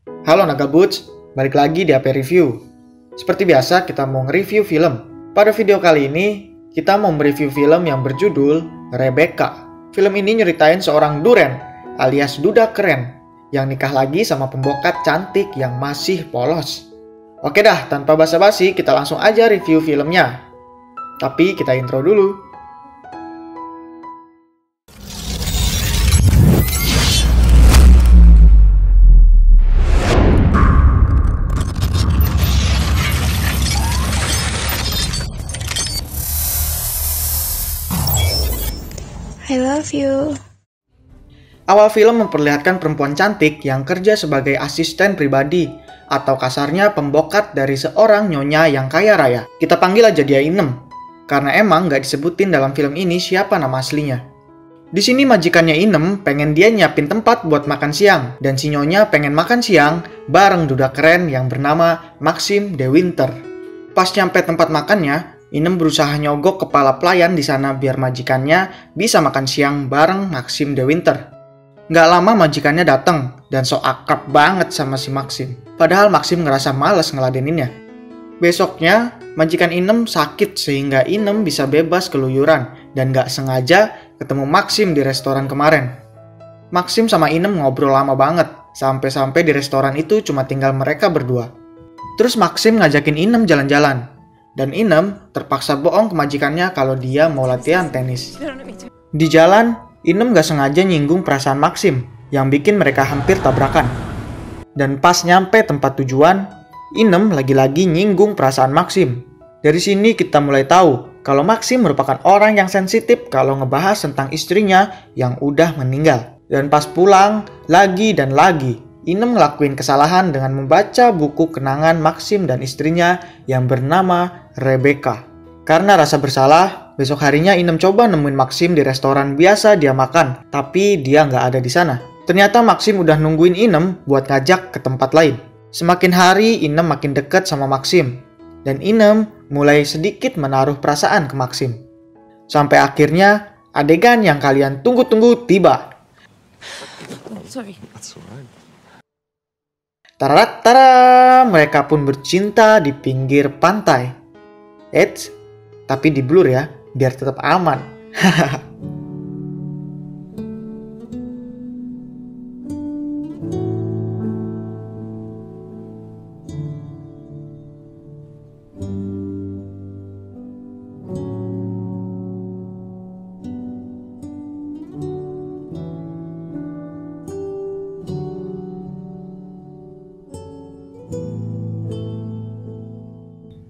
Halo Nagabuts, balik lagi di AP Review. Seperti biasa kita mau nge-review film. Pada video kali ini, kita mau mereview film yang berjudul Rebecca. Film ini nyeritain seorang Duren alias Duda Keren yang nikah lagi sama pembokat cantik yang masih polos. Oke dah, tanpa basa-basi kita langsung aja review filmnya. Tapi kita intro dulu. I love you. Awal film memperlihatkan perempuan cantik yang kerja sebagai asisten pribadi atau kasarnya pembokat dari seorang nyonya yang kaya raya. Kita panggil aja dia Inem, karena emang gak disebutin dalam film ini siapa nama aslinya. Di sini majikannya Inem pengen dia nyiapin tempat buat makan siang, dan si nyonya pengen makan siang bareng duda keren yang bernama Maxim de Winter. Pas nyampe tempat makannya, Inem berusaha nyogok kepala pelayan di sana biar majikannya bisa makan siang bareng Maxim de Winter. Nggak lama majikannya datang dan sok akrab banget sama si Maxim. Padahal Maxim ngerasa malas ngeladeninnya. Besoknya, majikan Inem sakit sehingga Inem bisa bebas keluyuran dan nggak sengaja ketemu Maxim di restoran kemarin. Maxim sama Inem ngobrol lama banget, sampai-sampai di restoran itu cuma tinggal mereka berdua. Terus Maxim ngajakin Inem jalan-jalan. Dan Inem terpaksa bohong ke majikannya kalau dia mau latihan tenis. Di jalan, Inem gak sengaja nyinggung perasaan Maxim yang bikin mereka hampir tabrakan. Dan pas nyampe tempat tujuan, Inem lagi-lagi nyinggung perasaan Maxim. Dari sini kita mulai tahu kalau Maxim merupakan orang yang sensitif kalau ngebahas tentang istrinya yang udah meninggal. Dan pas pulang, lagi dan lagi, Inem ngelakuin kesalahan dengan membaca buku kenangan Maxim dan istrinya yang bernama Rebecca. Karena rasa bersalah, besok harinya Inem coba nemuin Maxim di restoran biasa dia makan, tapi dia nggak ada di sana. Ternyata Maxim udah nungguin Inem buat ngajak ke tempat lain. Semakin hari Inem makin dekat sama Maxim, dan Inem mulai sedikit menaruh perasaan ke Maxim. Sampai akhirnya adegan yang kalian tunggu-tunggu tiba. Sorry. Tara, mereka pun bercinta di pinggir pantai. Eits, tapi di blur ya, biar tetap aman.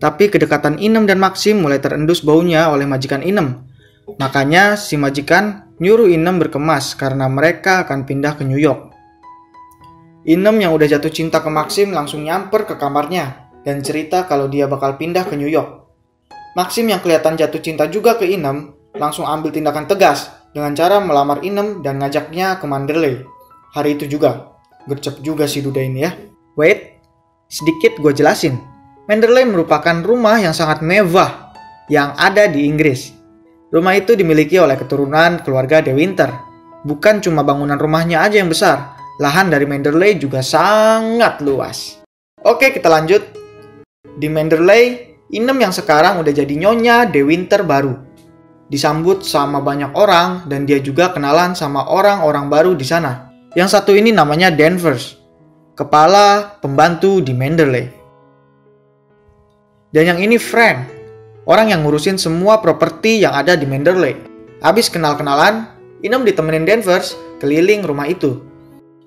Tapi kedekatan Inem dan Maxim mulai terendus baunya oleh majikan Inem. Makanya si majikan nyuruh Inem berkemas karena mereka akan pindah ke New York. Inem yang udah jatuh cinta ke Maxim langsung nyamper ke kamarnya dan cerita kalau dia bakal pindah ke New York. Maxim yang kelihatan jatuh cinta juga ke Inem langsung ambil tindakan tegas dengan cara melamar Inem dan ngajaknya ke Manderley. Hari itu juga. Gercep juga si duda ini ya. Wait, sedikit gue jelasin. Manderley merupakan rumah yang sangat mewah yang ada di Inggris. Rumah itu dimiliki oleh keturunan keluarga De Winter. Bukan cuma bangunan rumahnya aja yang besar, lahan dari Manderley juga sangat luas. Oke, kita lanjut. Di Manderley, Inem yang sekarang udah jadi nyonya De Winter baru. Disambut sama banyak orang dan dia juga kenalan sama orang-orang baru di sana. Yang satu ini namanya Danvers, kepala pembantu di Manderley. Dan yang ini Frank, orang yang ngurusin semua properti yang ada di Manderley. Abis kenal-kenalan, Inem ditemenin Danvers keliling rumah itu.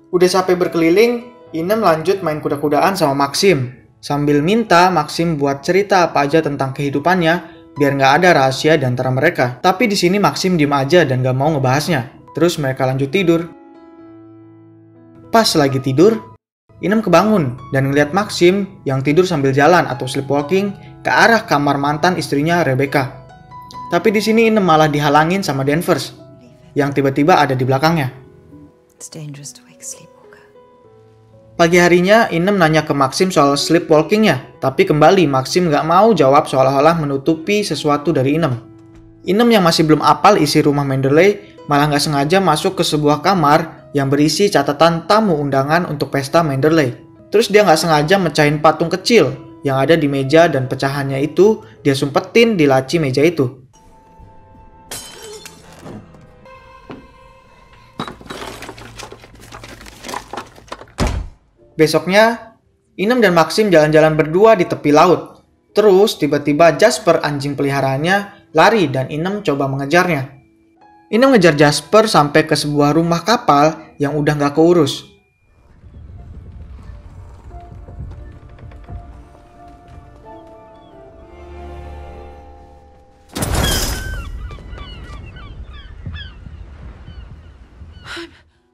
Udah sampai berkeliling, Inem lanjut main kuda-kudaan sama Maxim. Sambil minta Maxim buat cerita apa aja tentang kehidupannya, biar nggak ada rahasia di antara mereka. Tapi di sini Maxim diem aja dan nggak mau ngebahasnya. Terus mereka lanjut tidur. Pas lagi tidur, Inem kebangun dan ngeliat Maxim yang tidur sambil jalan atau sleepwalking ke arah kamar mantan istrinya Rebecca. Tapi di sini Inem malah dihalangin sama Danvers yang tiba-tiba ada di belakangnya. Pagi harinya Inem nanya ke Maxim soal sleepwalkingnya, tapi kembali Maxim nggak mau jawab seolah-olah menutupi sesuatu dari Inem. Inem yang masih belum apal isi rumah Manderley malah nggak sengaja masuk ke sebuah kamar yang berisi catatan tamu undangan untuk pesta Manderley. Terus dia nggak sengaja mecahin patung kecil yang ada di meja dan pecahannya itu dia sumpetin di laci meja itu. Besoknya, Inem dan Maxim jalan-jalan berdua di tepi laut. Terus tiba-tiba Jasper, anjing peliharaannya, lari dan Inem coba mengejarnya. Inem ngejar Jasper sampai ke sebuah rumah kapal yang udah nggak keurus.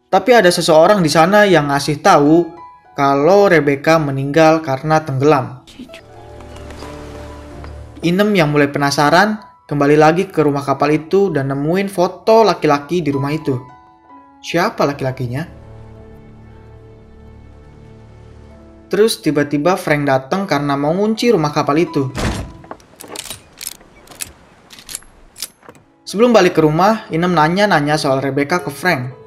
Tapi ada seseorang di sana yang ngasih tahu kalau Rebecca meninggal karena tenggelam. Inem yang mulai penasaran kembali lagi ke rumah kapal itu dan nemuin foto laki-laki di rumah itu. Siapa laki-lakinya? Terus tiba-tiba Frank datang karena mau ngunci rumah kapal itu. Sebelum balik ke rumah, Inem nanya soal Rebecca ke Frank.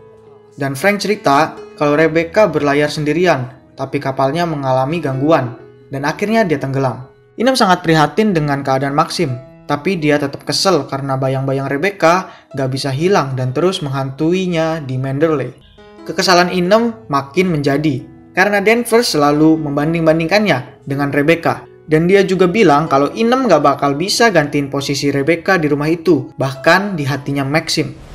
Dan Frank cerita kalau Rebecca berlayar sendirian, tapi kapalnya mengalami gangguan, dan akhirnya dia tenggelam. Inem sangat prihatin dengan keadaan Maxim, tapi dia tetap kesel karena bayang-bayang Rebecca gak bisa hilang dan terus menghantuinya di Manderley. Kekesalan Inem makin menjadi, karena Danvers selalu membanding-bandingkannya dengan Rebecca. Dan dia juga bilang kalau Inem gak bakal bisa gantiin posisi Rebecca di rumah itu, bahkan di hatinya Maxim.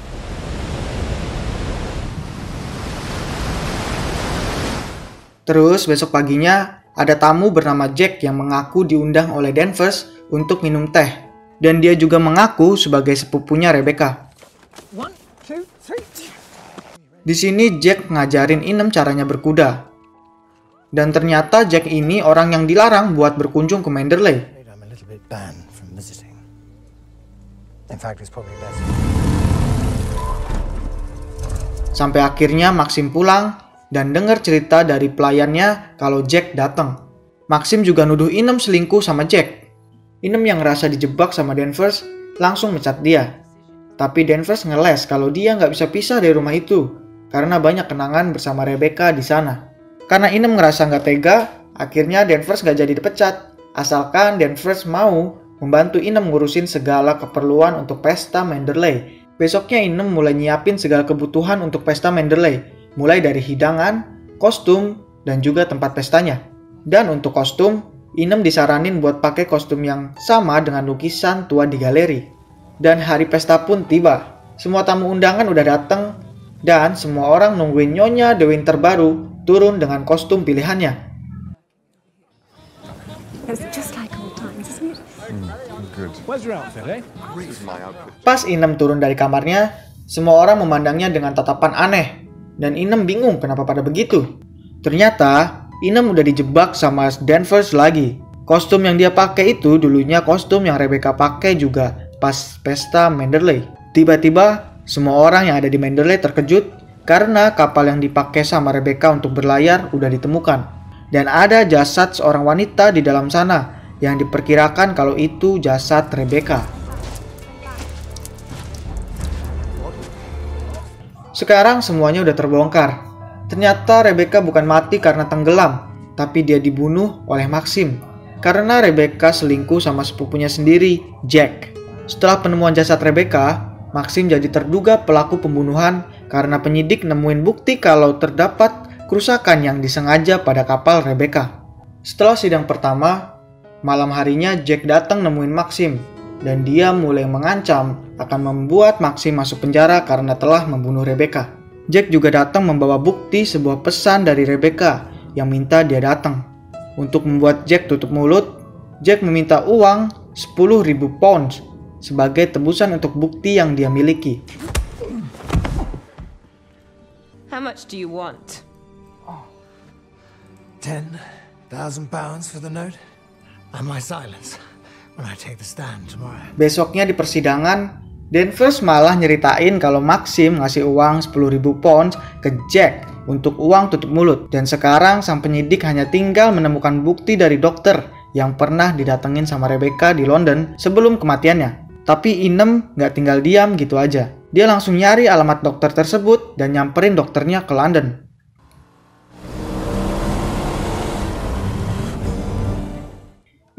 Terus besok paginya ada tamu bernama Jack yang mengaku diundang oleh Danvers untuk minum teh. Dan dia juga mengaku sebagai sepupunya Rebecca. Di sini Jack ngajarin Inem caranya berkuda. Dan ternyata Jack ini orang yang dilarang buat berkunjung ke Manderley. Sampai akhirnya Maxim pulang dan dengar cerita dari pelayannya kalau Jack datang. Maxim juga nuduh Inem selingkuh sama Jack. Inem yang ngerasa dijebak sama Danvers langsung mecat dia. Tapi Danvers ngeles kalau dia nggak bisa pisah dari rumah itu karena banyak kenangan bersama Rebecca di sana. Karena Inem ngerasa nggak tega, akhirnya Danvers nggak jadi dipecat. Asalkan Danvers mau membantu Inem ngurusin segala keperluan untuk pesta Manderley. Besoknya Inem mulai nyiapin segala kebutuhan untuk pesta Manderley. Mulai dari hidangan, kostum, dan juga tempat pestanya. Dan untuk kostum, Inem disaranin buat pakai kostum yang sama dengan lukisan tua di galeri. Dan hari pesta pun tiba. Semua tamu undangan udah datang, dan semua orang nungguin Nyonya The Winter baru turun dengan kostum pilihannya. Pas Inem turun dari kamarnya, semua orang memandangnya dengan tatapan aneh. Dan Inem bingung kenapa pada begitu. Ternyata Inem udah dijebak sama Danvers lagi. Kostum yang dia pakai itu dulunya kostum yang Rebecca pakai juga pas pesta Manderley. Tiba-tiba semua orang yang ada di Manderley terkejut karena kapal yang dipakai sama Rebecca untuk berlayar udah ditemukan. Dan ada jasad seorang wanita di dalam sana yang diperkirakan kalau itu jasad Rebecca. Sekarang semuanya udah terbongkar. Ternyata Rebecca bukan mati karena tenggelam, tapi dia dibunuh oleh Maxim. Karena Rebecca selingkuh sama sepupunya sendiri, Jack. Setelah penemuan jasad Rebecca, Maxim jadi terduga pelaku pembunuhan karena penyidik nemuin bukti kalau terdapat kerusakan yang disengaja pada kapal Rebecca. Setelah sidang pertama, malam harinya Jack datang nemuin Maxim. Dan dia mulai mengancam akan membuat Maxim masuk penjara karena telah membunuh Rebecca. Jack juga datang membawa bukti sebuah pesan dari Rebecca yang minta dia datang. Untuk membuat Jack tutup mulut, Jack meminta uang 10.000 pounds sebagai tebusan untuk bukti yang dia miliki. How much do you want? 10,000 pounds for the note and my silence. When I take the stand tomorrow. Besoknya di persidangan, Danvers malah nyeritain kalau Maxim ngasih uang 10.000 pounds ke Jack untuk uang tutup mulut. Dan sekarang sang penyidik hanya tinggal menemukan bukti dari dokter yang pernah didatengin sama Rebecca di London sebelum kematiannya. Tapi Inem nggak tinggal diam gitu aja. Dia langsung nyari alamat dokter tersebut dan nyamperin dokternya ke London.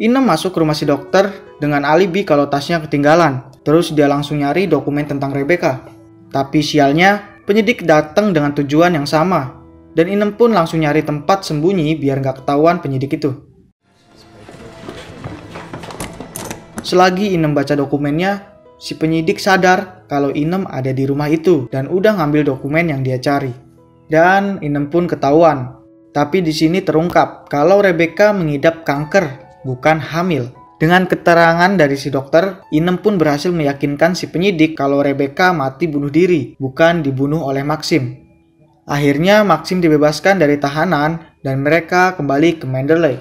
Inem masuk ke rumah si dokter dengan alibi kalau tasnya ketinggalan. Terus dia langsung nyari dokumen tentang Rebecca. Tapi sialnya, penyidik datang dengan tujuan yang sama. Dan Inem pun langsung nyari tempat sembunyi biar nggak ketahuan penyidik itu. Selagi Inem baca dokumennya, si penyidik sadar kalau Inem ada di rumah itu dan udah ngambil dokumen yang dia cari. Dan Inem pun ketahuan. Tapi di sini terungkap kalau Rebecca mengidap kanker, bukan hamil. Dengan keterangan dari si dokter, Inem pun berhasil meyakinkan si penyidik kalau Rebecca mati bunuh diri, bukan dibunuh oleh Maxim. Akhirnya Maxim dibebaskan dari tahanan dan mereka kembali ke Manderley.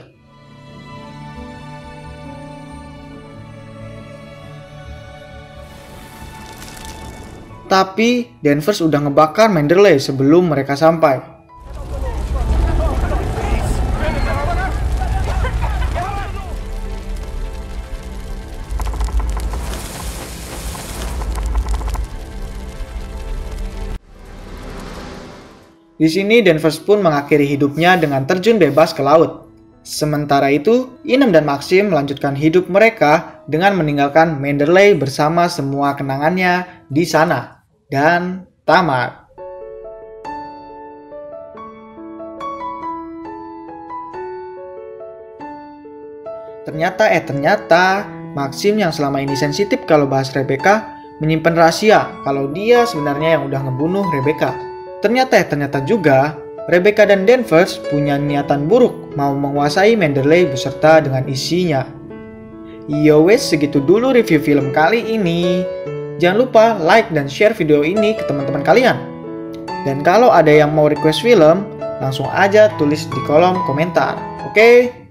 Tapi Danvers udah ngebakar Manderley sebelum mereka sampai. Di sini Danvers pun mengakhiri hidupnya dengan terjun bebas ke laut. Sementara itu, Inem dan Maxim melanjutkan hidup mereka dengan meninggalkan Manderley bersama semua kenangannya di sana. Dan tamat. Ternyata Maxim yang selama ini sensitif kalau bahas Rebecca menyimpan rahasia kalau dia sebenarnya yang udah ngebunuh Rebecca. Ternyata juga Rebecca dan Danvers punya niatan buruk mau menguasai Manderley beserta dengan isinya. Yo wes, segitu dulu review film kali ini. Jangan lupa like dan share video ini ke teman-teman kalian. Dan kalau ada yang mau request film, langsung aja tulis di kolom komentar. Oke?